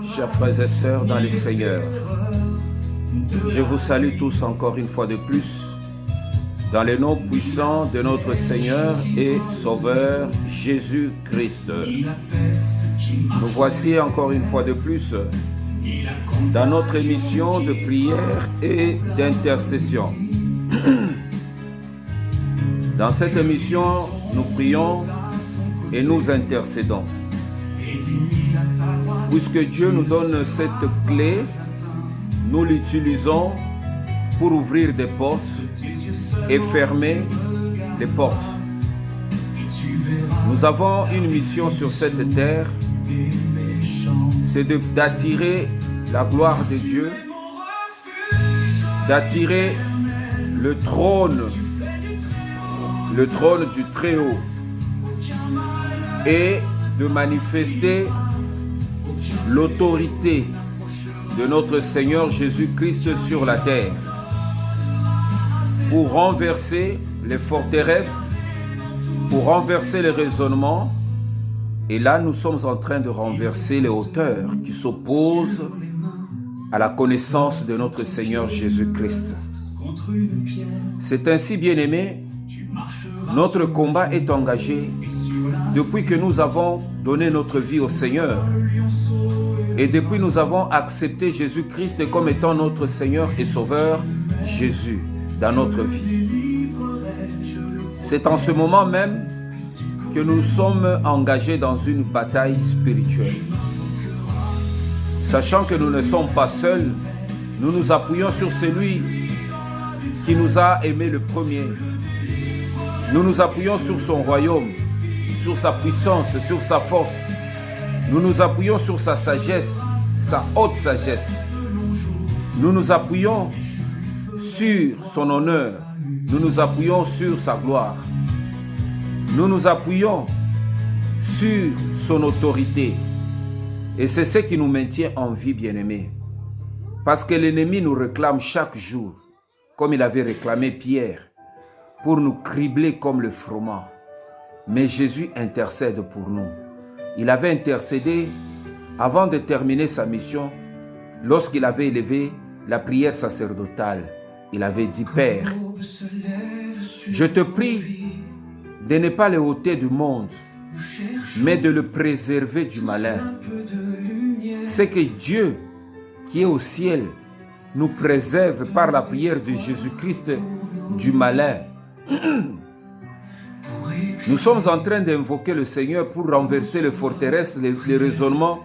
Chers frères et sœurs dans le Seigneur, je vous salue tous encore une fois de plus dans le nom puissant de notre Seigneur et Sauveur Jésus-Christ. Nous voici encore une fois de plus dans notre émission de prière et d'intercession. Dans cette émission, nous prions et nous intercédons. Puisque Dieu nous donne cette clé, nous l'utilisons pour ouvrir des portes et fermer les portes. Nous avons une mission sur cette terre, c'est d'attirer la gloire de Dieu, d'attirer le trône du Très-Haut et de manifester l'autorité de notre Seigneur Jésus-Christ sur la terre pour renverser les forteresses, pour renverser les raisonnements. Et là, nous sommes en train de renverser les hauteurs qui s'opposent à la connaissance de notre Seigneur Jésus-Christ. C'est ainsi, bien-aimés, notre combat est engagé depuis que nous avons donné notre vie au Seigneur et depuis que nous avons accepté Jésus-Christ comme étant notre Seigneur et Sauveur, Jésus, dans notre vie. C'est en ce moment même que nous sommes engagés dans une bataille spirituelle. Sachant que nous ne sommes pas seuls, nous nous appuyons sur celui qui nous a aimés le premier. Nous nous appuyons sur son royaume, sur sa puissance, sur sa force. Nous nous appuyons sur sa sagesse, sa haute sagesse. Nous nous appuyons sur son honneur. Nous nous appuyons sur sa gloire. Nous nous appuyons sur son autorité. Et c'est ce qui nous maintient en vie, bien-aimés. Parce que l'ennemi nous réclame chaque jour, comme il avait réclamé Pierre, pour nous cribler comme le froment. Mais Jésus intercède pour nous. Il avait intercédé avant de terminer sa mission, lorsqu'il avait élevé la prière sacerdotale. Il avait dit, Père, je te prie de ne pas le ôter du monde, mais de le préserver du malin. C'est que Dieu, qui est au ciel, nous préserve par la prière de Jésus-Christ du malin. Nous sommes en train d'invoquer le Seigneur pour renverser les forteresses, les raisonnements